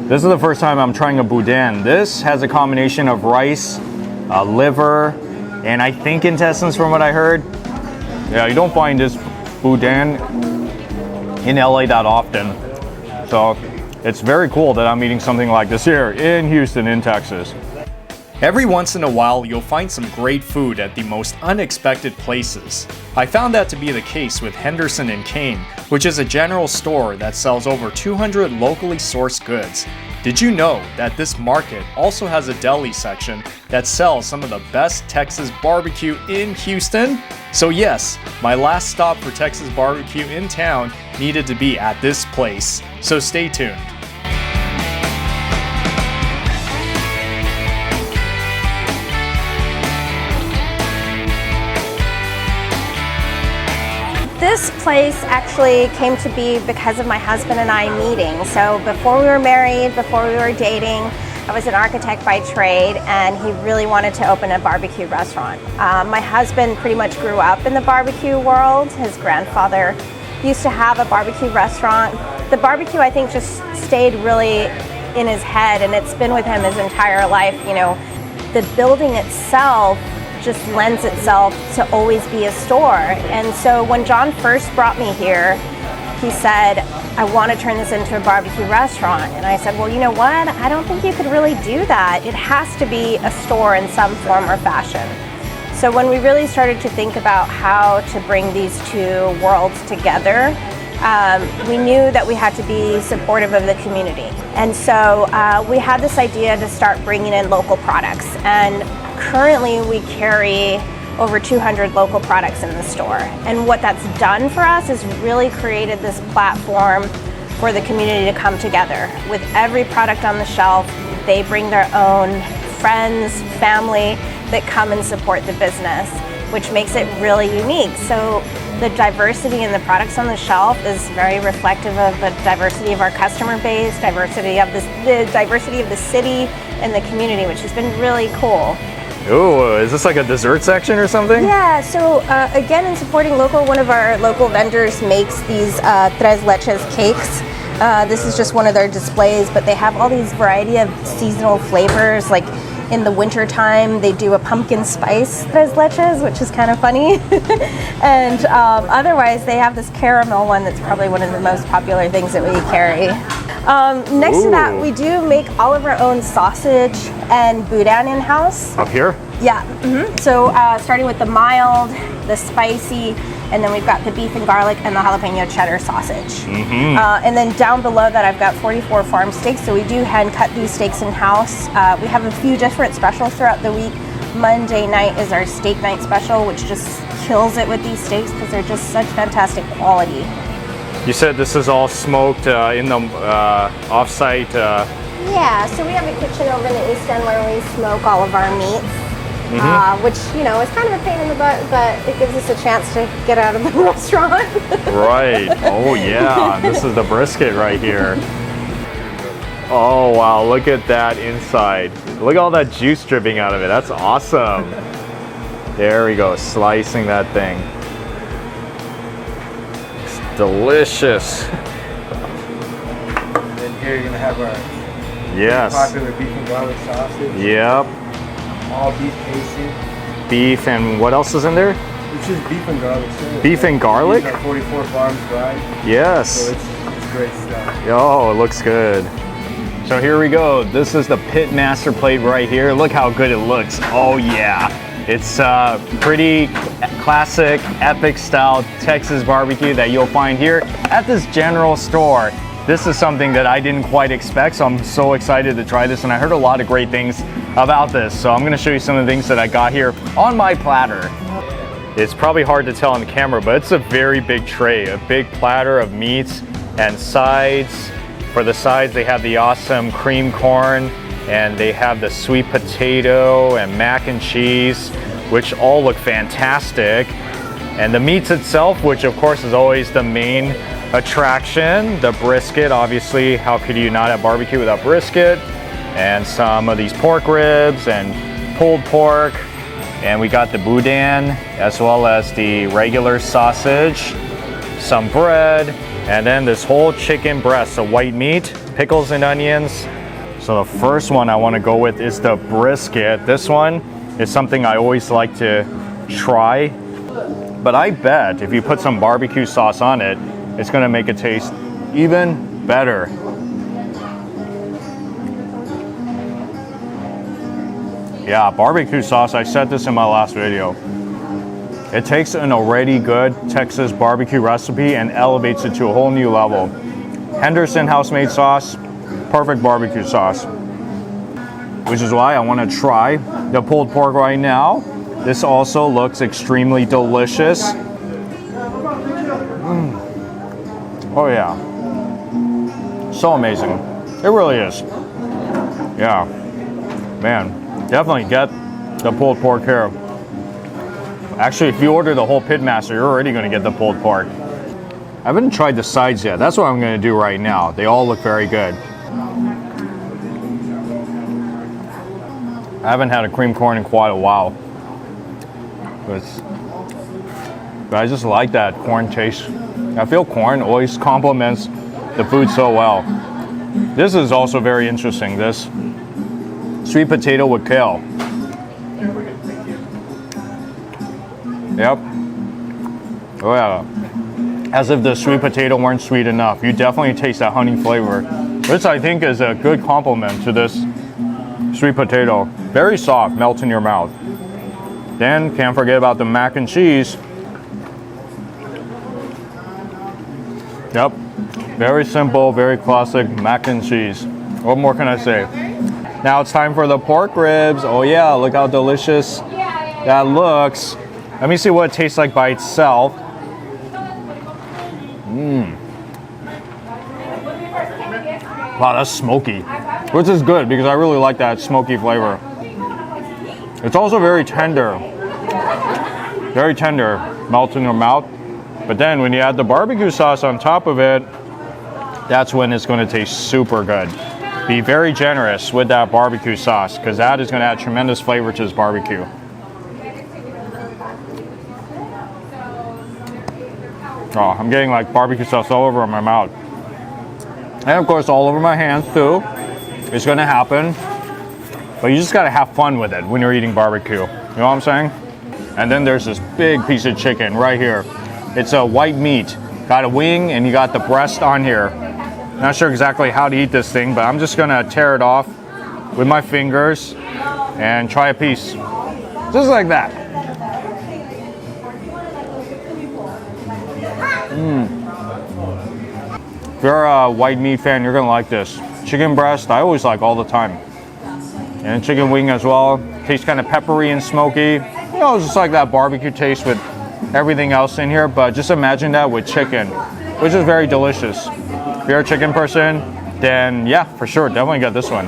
This is the first time I'm trying a boudin. This has a combination of rice, liver, and I think intestines from what I heard. Yeah, you don't find this boudin in LA that often. So it's very cool that I'm eating something like this here in Houston, in Texas. Every once in a while, you'll find some great food at the most unexpected places. I found that to be the case with Henderson and Kane, which is a general store that sells over 200 locally sourced goods. Did you know that this market also has a deli section that sells some of the best Texas barbecue in Houston? So yes, my last stop for Texas barbecue in town needed to be at this place. So stay tuned. This place actually came to be because of my husband and I meeting. So before we were married, before we were dating, I was an architect by trade, and he really wanted to open a barbecue restaurant. My husband pretty much grew up in the barbecue world. His grandfather used to have a barbecue restaurant. The barbecue, I think, just stayed really in his head, and it's been with him his entire life. You know, the building itself just lends itself to always be a store. And so when John first brought me here, he said, I want to turn this into a barbecue restaurant. And I said, well, you know what? I don't think you could really do that. It has to be a store in some form or fashion. So when we really started to think about how to bring these two worlds together, we knew that we had to be supportive of the community. And so we had this idea to start bringing in local products. And currently we carry over 200 local products in the store. And what that's done for us is really created this platform for the community to come together. With every product on the shelf, they bring their own friends, family that come and support the business, which makes it really unique. So the diversity in the products on the shelf is very reflective of the diversity of our customer base, diversity of the diversity of the city and the community, which has been really cool. Ooh, is this like a dessert section or something? Yeah, so again, in supporting local, one of our local vendors makes these Tres Leches cakes. This is just one of their displays, but they have all these variety of seasonal flavors. Like in the winter time, they do a pumpkin spice Tres Leches, which is kind of funny. And otherwise, they have this caramel one that's probably one of the most popular things that we carry. Next to that, we do make all of our own sausage and boudin in-house. Up here? Yeah. So starting with the mild, the spicy, and then we've got the beef and garlic and the jalapeno cheddar sausage. And then down below that, I've got 44 farm steaks. So we do hand cut these steaks in-house. We have a few different specials throughout the week. Monday night is our steak night special, which just kills it with these steaks because they're just such fantastic quality. You said this is all smoked in the off-site. Yeah, so we have a kitchen over in the East End where we smoke all of our meats, which, you know, is kind of a pain in the butt, but it gives us a chance to get out of the restaurant. Right. Oh, yeah. This is the brisket right here. Oh, wow. Look at that inside. Look at all that juice dripping out of it. That's awesome. There we go. Slicing that thing. Delicious. And then here you're gonna have our popular beef and garlic sausage. Yep. All beef pasty. Beef and what else is in there? It's just beef and garlic. So beef and garlic? These are 44 farms fried. Yes. So it's great stuff. Oh, it looks good. So here we go. This is the Pitmaster plate right here. Look how good it looks. Oh yeah. It's pretty classic, epic style Texas barbecue that you'll find here at this general store. This is something that I didn't quite expect, so I'm so excited to try this, and I heard a lot of great things about this. So I'm gonna show you some of the things that I got here on my platter. It's probably hard to tell on the camera, but it's a very big tray, a big platter of meats and sides. For the sides, they have the awesome cream corn, and they have the sweet potato and mac and cheese, which all look fantastic. And the meats itself, which of course is always the main attraction, the brisket. Obviously, how could you not have barbecue without brisket? And some of these pork ribs and pulled pork. And we got the boudin, as well as the regular sausage, some bread, and then this whole chicken breast, so white meat. pickles and onions. So the first one I want to go with is the brisket. This one is something I always like to try, but I bet if you put some barbecue sauce on it, it's going to make it taste even better. Yeah, barbecue sauce, I said this in my last video. It takes an already good Texas barbecue recipe and elevates it to a whole new level. Henderson house-made sauce, perfect barbecue sauce. Which is why I want to try the pulled pork right now. This also looks extremely delicious. Oh yeah. So amazing. It really is. Yeah. Man. Definitely get the pulled pork here. Actually, if you order the whole Pitmaster, you're already going to get the pulled pork. I haven't tried the sides yet. That's what I'm going to do right now. They all look very good. I haven't had a cream corn in quite a while. But I just like that corn taste. I feel corn always complements the food so well. This is also very interesting. This sweet potato with kale. Yep. Oh yeah. As if the sweet potato weren't sweet enough. You definitely taste that honey flavor. This I think is a good complement to this sweet potato. Very soft, melts in your mouth. Then can't forget about the mac and cheese. Yep. Very simple, very classic mac and cheese. What more can I say? Now it's time for the pork ribs. Oh yeah, look how delicious that looks. Let me see what it tastes like by itself. Wow, that's smoky. Which is good because I really like that smoky flavor. It's also very tender. Very tender, melts in your mouth. But then when you add the barbecue sauce on top of it, that's when it's going to taste super good. Be very generous with that barbecue sauce because that is going to add tremendous flavor to this barbecue. Oh, I'm getting like barbecue sauce all over my mouth. And of course all over my hands too. It's going to happen. But you just got to have fun with it when you're eating barbecue. You know what I'm saying? And then there's this big piece of chicken right here. It's a white meat. Got a wing and you got the breast on here. Not sure exactly how to eat this thing, but I'm just gonna tear it off with my fingers and try a piece. Just like that. If you're a white meat fan, you're gonna like this. Chicken breast, I always like all the time. And chicken wing as well. Tastes kind of peppery and smoky. You know, it's just like that barbecue taste with everything else in here, but just imagine that with chicken, which is very delicious. If you're a chicken person, then yeah, for sure, definitely get this one.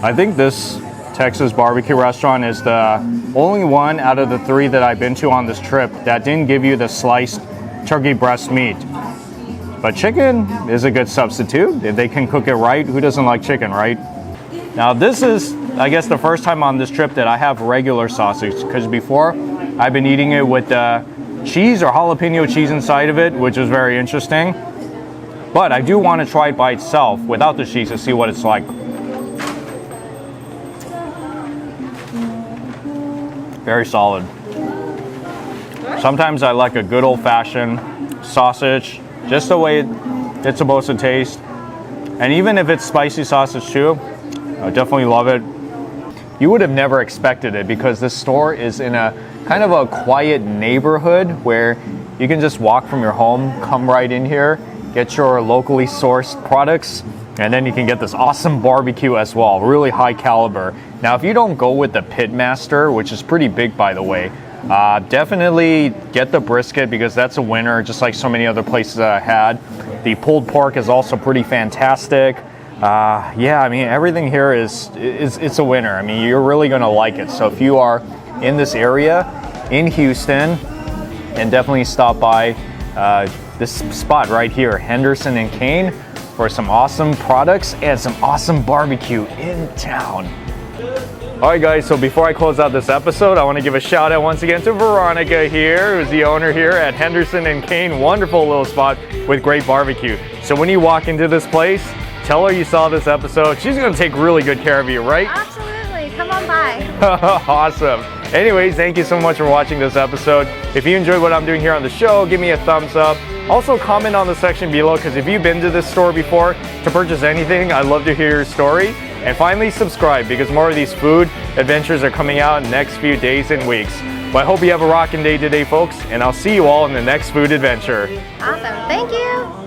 I think this Texas barbecue restaurant is the only one out of the 3 that I've been to on this trip that didn't give you the sliced turkey breast meat. But chicken is a good substitute. If they can cook it right, who doesn't like chicken, right? Now this is, I guess, the first time on this trip that I have regular sausage, because before I've been eating it with cheese or jalapeno cheese inside of it, which is very interesting. But I do want to try it by itself without the cheese to see what it's like. Very solid. Sometimes I like a good old-fashioned sausage, just the way it's supposed to taste. And even if it's spicy sausage too, I definitely love it. You would have never expected it because this store is in a kind of a quiet neighborhood where you can just walk from your home, come right in here, get your locally sourced products, and then you can get this awesome barbecue as well, really high caliber. Now, if you don't go with the Pitmaster, which is pretty big by the way, definitely get the brisket because that's a winner, just like so many other places that I had. The pulled pork is also pretty fantastic. Yeah, I mean, everything here it's a winner. I mean, you're really gonna like it. So if you are in this area, in Houston, and definitely stop by this spot right here, Henderson and Kane, for some awesome products and some awesome barbecue in town. All right, guys, so before I close out this episode, I want to give a shout out once again to Veronica here, who's the owner here at Henderson and Kane. Wonderful little spot with great barbecue. So when you walk into this place, Tell her you saw this episode. She's gonna take really good care of you, right? Absolutely. Come on by. Awesome. Anyways, thank you so much for watching this episode. If you enjoyed what I'm doing here on the show, give me a thumbs up. Also comment on the section below, because if you've been to this store before to purchase anything, I'd love to hear your story. And finally subscribe, because more of these food adventures are coming out in the next few days and weeks. Well, I hope you have a rocking day today, folks, and I'll see you all in the next food adventure. Awesome. Thank you.